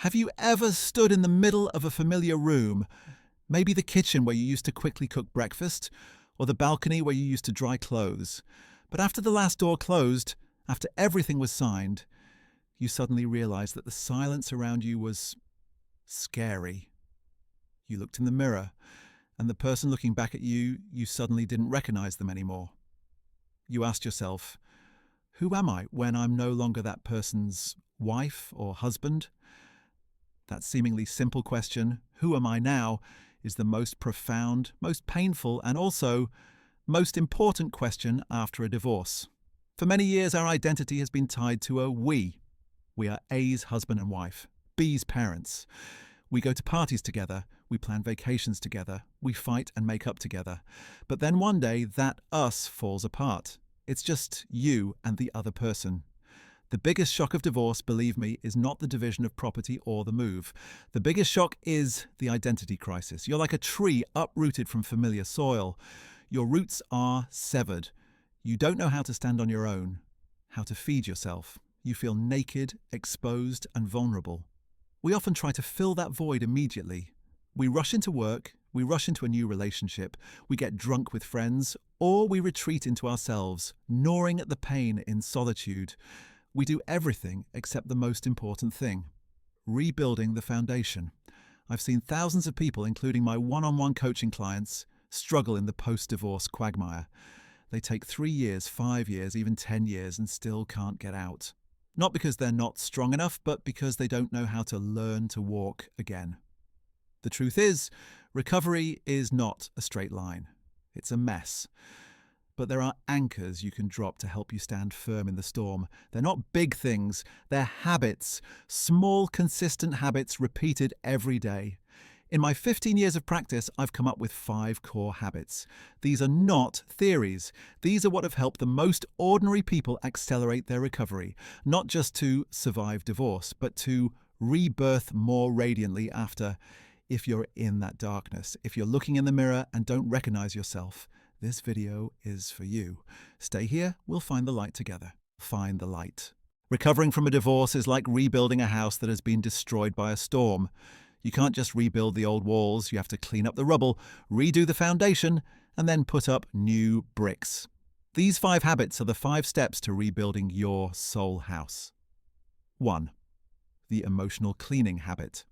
Have you ever stood in the middle of a familiar room, maybe the kitchen where you used to quickly cook breakfast, or the balcony where you used to dry clothes, but after the last door closed, after everything was signed, you suddenly realized that the silence around you was scary. You looked in the mirror, and the person looking back at you, you suddenly didn't recognize them anymore. You asked yourself, who am I when I'm no longer that person's wife or husband? That seemingly simple question, who am I now, is the most profound, most painful, and also most important question after a divorce. For many years, our identity has been tied to a we. We are A's husband and wife, B's parents. We go to parties together, we plan vacations together, we fight and make up together. But then one day, that us falls apart. It's just you and the other person. The biggest shock of divorce, believe me, is not the division of property or the move. The biggest shock is the identity crisis. You're like a tree uprooted from familiar soil. Your roots are severed. You don't know how to stand on your own, how to feed yourself. You feel naked, exposed, and vulnerable. We often try to fill that void immediately. We rush into work, we rush into a new relationship, we get drunk with friends, or we retreat into ourselves, gnawing at the pain in solitude. We do everything except the most important thing, rebuilding the foundation. I've seen thousands of people, including my one-on-one coaching clients, struggle in the post-divorce quagmire. They take 3 years, 5 years, even 10 years and still can't get out. Not because they're not strong enough, but because they don't know how to learn to walk again. The truth is, recovery is not a straight line. It's a mess. But there are anchors you can drop to help you stand firm in the storm. They're not big things, they're habits, small, consistent habits repeated every day. In my 15 years of practice, I've come up with 5 core habits. These are not theories. These are what have helped the most ordinary people accelerate their recovery, not just to survive divorce, but to rebirth more radiantly after. If you're in that darkness, if you're looking in the mirror and don't recognize yourself, this video is for you. Stay here, we'll find the light together. Find the light. Recovering from a divorce is like rebuilding a house that has been destroyed by a storm. You can't just rebuild the old walls, you have to clean up the rubble, redo the foundation, and then put up new bricks. These 5 habits are the 5 steps to rebuilding your soul house. 1. The emotional cleaning habit.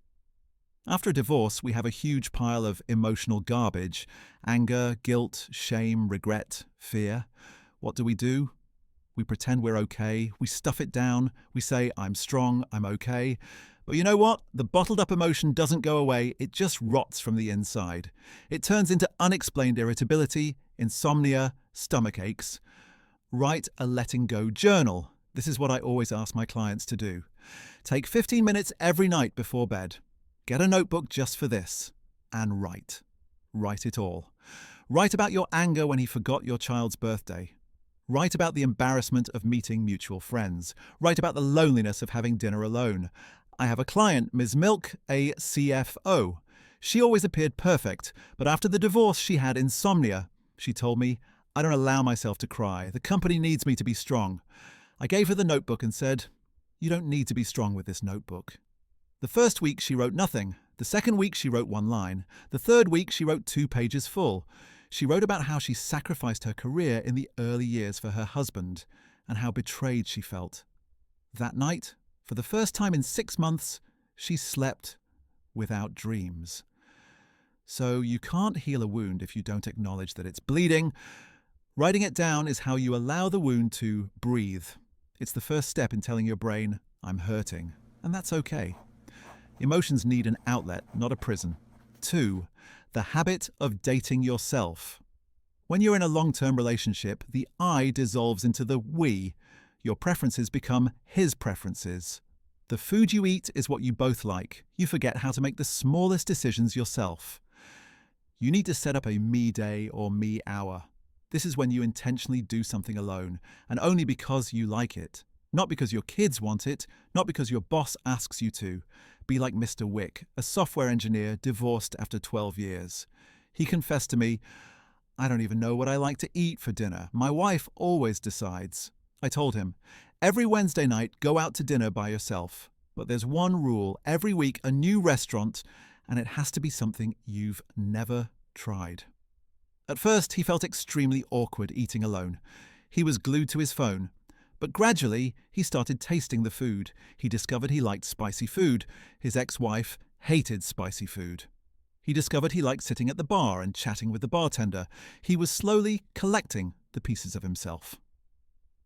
After a divorce, we have a huge pile of emotional garbage: anger, guilt, shame, regret, fear. What do? We pretend we're okay, we stuff it down, we say, I'm strong, I'm okay. But you know what? The bottled up emotion doesn't go away, it just rots from the inside. It turns into unexplained irritability, insomnia, stomach aches. Write a letting go journal. This is what I always ask my clients to do. Take 15 minutes every night before bed. Get a notebook just for this, and write. Write it all. Write about your anger when he forgot your child's birthday. Write about the embarrassment of meeting mutual friends. Write about the loneliness of having dinner alone. I have a client, Ms. Milk, a CFO. She always appeared perfect, but after the divorce she had insomnia. She told me, I don't allow myself to cry. The company needs me to be strong. I gave her the notebook and said, you don't need to be strong with this notebook. The first week she wrote nothing. The second week she wrote 1 line. The third week she wrote 2 pages full. She wrote about how she sacrificed her career in the early years for her husband and how betrayed she felt. That night, for the first time in 6 months, she slept without dreams. So you can't heal a wound if you don't acknowledge that it's bleeding. Writing it down is how you allow the wound to breathe. It's the first step in telling your brain, I'm hurting, and that's okay. Emotions need an outlet, not a prison. 2. The habit of dating yourself. When you're in a long-term relationship, the I dissolves into the we. Your preferences become his preferences. The food you eat is what you both like. You forget how to make the smallest decisions yourself. You need to set up a me day or me hour. This is when you intentionally do something alone, and only because you like it. Not because your kids want it, not because your boss asks you to. Be like Mr. Wick, a software engineer divorced after 12 years. He confessed to me, I don't even know what I like to eat for dinner. My wife always decides. I told him, every Wednesday night, go out to dinner by yourself. But there's one rule: every week a new restaurant, and it has to be something you've never tried. At first, he felt extremely awkward eating alone. He was glued to his phone. But gradually, he started tasting the food. He discovered he liked spicy food. His ex-wife hated spicy food. He discovered he liked sitting at the bar and chatting with the bartender. He was slowly collecting the pieces of himself.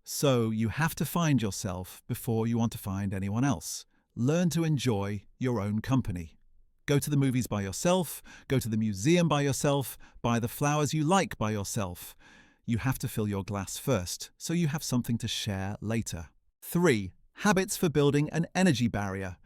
So you have to find yourself before you want to find anyone else. Learn to enjoy your own company. Go to the movies by yourself, go to the museum by yourself, buy the flowers you like by yourself. You have to fill your glass first, so you have something to share later. 3. Habits for building an energy barrier.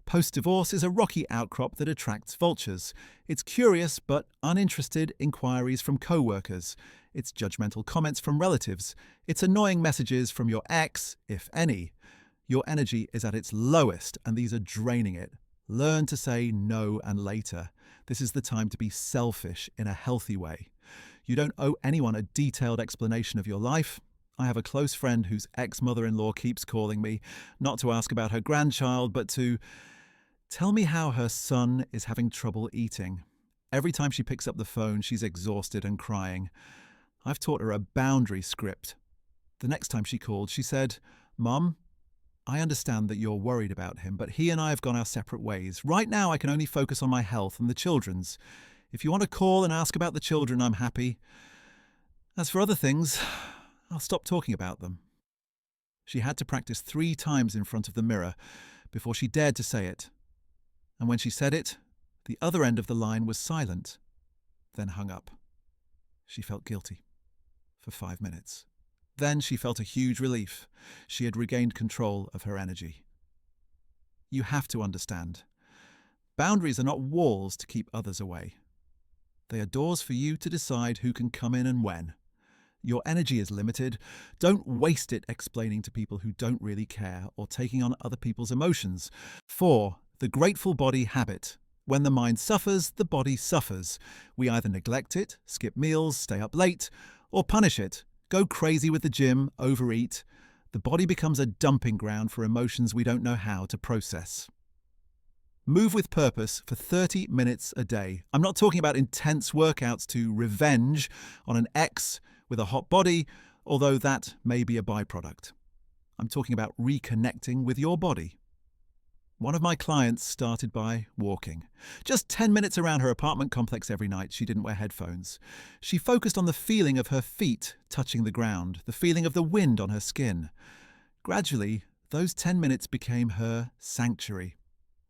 Post-divorce is a rocky outcrop that attracts vultures. It's curious but uninterested inquiries from co-workers. It's judgmental comments from relatives. It's annoying messages from your ex, if any. Your energy is at its lowest, and these are draining it. Learn to say no and later. This is the time to be selfish in a healthy way. You don't owe anyone a detailed explanation of your life. I have a close friend whose ex-mother-in-law keeps calling me, not to ask about her grandchild, but to tell me how her son is having trouble eating. Every time she picks up the phone, she's exhausted and crying. I've taught her a boundary script. The next time she called, she said, "Mum, I understand that you're worried about him, but he and I have gone our separate ways. Right now, I can only focus on my health and the children's. If you want to call and ask about the children, I'm happy. As for other things, I'll stop talking about them." She had to practice 3 times in front of the mirror before she dared to say it. And when she said it, the other end of the line was silent, then hung up. She felt guilty for 5 minutes. Then she felt a huge relief. She had regained control of her energy. You have to understand. Boundaries are not walls to keep others away. They are doors for you to decide who can come in and when. Your energy is limited. Don't waste it explaining to people who don't really care or taking on other people's emotions. 4. The grateful body habit. When the mind suffers, the body suffers. We either neglect it, skip meals, stay up late, or punish it. Go crazy with the gym, overeat. The body becomes a dumping ground for emotions we don't know how to process. Move with purpose for 30 minutes a day. I'm not talking about intense workouts to revenge on an ex with a hot body, although that may be a byproduct. I'm talking about reconnecting with your body. One of my clients started by walking. Just 10 minutes around her apartment complex every night. She didn't wear headphones. She focused on the feeling of her feet touching the ground, the feeling of the wind on her skin. Gradually, those 10 minutes became her sanctuary.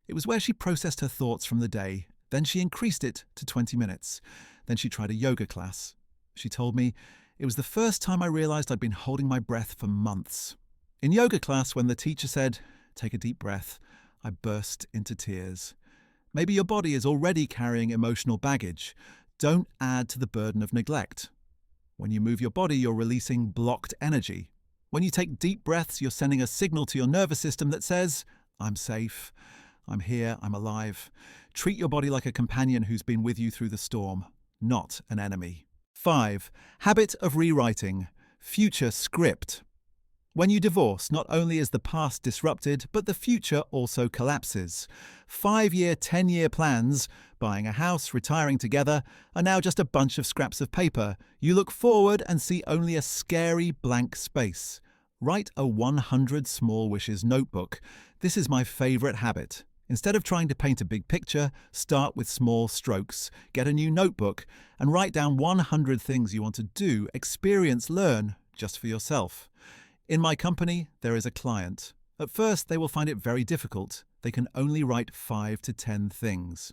It was where she processed her thoughts from the day. Then she increased it to 20 minutes. Then she tried a yoga class. She told me, "It was the first time I realized I'd been holding my breath for months." In yoga class, when the teacher said, "Take a deep breath," I burst into tears. Maybe your body is already carrying emotional baggage. Don't add to the burden of neglect. When you move your body, you're releasing blocked energy. When you take deep breaths, you're sending a signal to your nervous system that says, "I'm safe. I'm here, I'm alive." Treat your body like a companion who's been with you through the storm, not an enemy. 5. Habit of rewriting. Future script. When you divorce, not only is the past disrupted, but the future also collapses. 5-year, 10-year plans, buying a house, retiring together, are now just a bunch of scraps of paper. You look forward and see only a scary blank space. Write a 100 small wishes notebook. This is my favorite habit. Instead of trying to paint a big picture, start with small strokes. Get a new notebook and write down 100 things you want to do, experience, learn, just for yourself. In my company, there is a client. At first, they will find it very difficult. They can only write 5 to 10 things.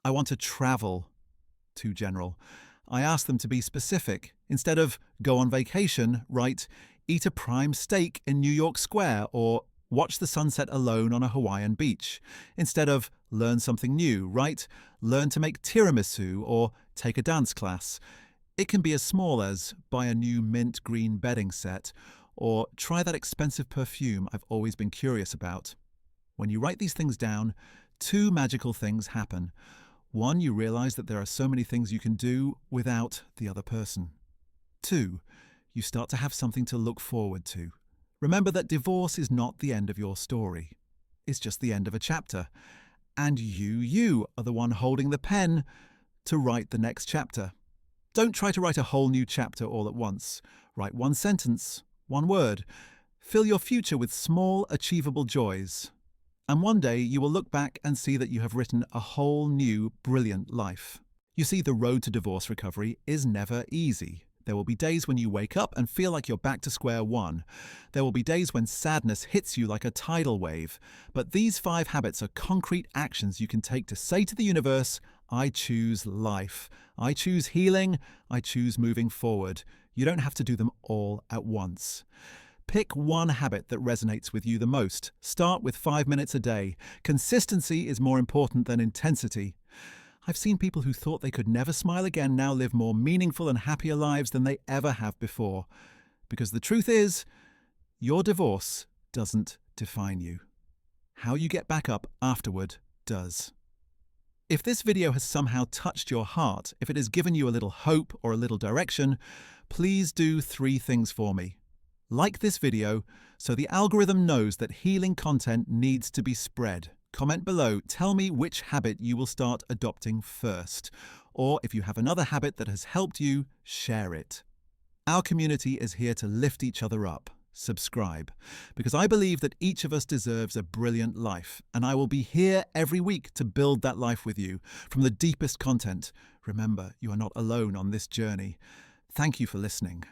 I want to travel. Too general. I ask them to be specific. Instead of go on vacation, write eat a prime steak in New York Square or watch the sunset alone on a Hawaiian beach. Instead of learn something new, write learn to make tiramisu or take a dance class. It can be as small as buy a new mint green bedding set or try that expensive perfume I've always been curious about. When you write these things down, 2 magical things happen. 1, you realize that there are so many things you can do without the other person. 2, you start to have something to look forward to. Remember that divorce is not the end of your story. is just the end of a chapter. And you are the one holding the pen to write the next chapter. Don't try to write a whole new chapter all at once. Write one sentence, one word. Fill your future with small, achievable joys. And one day you will look back and see that you have written a whole new, brilliant life. You see, the road to divorce recovery is never easy. There will be days when you wake up and feel like you're back to square one. There will be days when sadness hits you like a tidal wave. But these 5 habits are concrete actions you can take to say to the universe, I choose life. I choose healing. I choose moving forward. You don't have to do them all at once. Pick one habit that resonates with you the most. Start with 5 minutes a day. Consistency is more important than intensity. I've seen people who thought they could never smile again now live more meaningful and happier lives than they ever have before. Because the truth is, your divorce doesn't define you. How you get back up afterward does. If this video has somehow touched your heart, if it has given you a little hope or a little direction, please do 3 things for me. Like this video so the algorithm knows that healing content needs to be spread. Comment below, tell me which habit you will start adopting first. Or if you have another habit that has helped you, share it. Our community is here to lift each other up. Subscribe, because I believe that each of us deserves a brilliant life, and I will be here every week to build that life with you from the deepest content. Remember, you are not alone on this journey. Thank you for listening.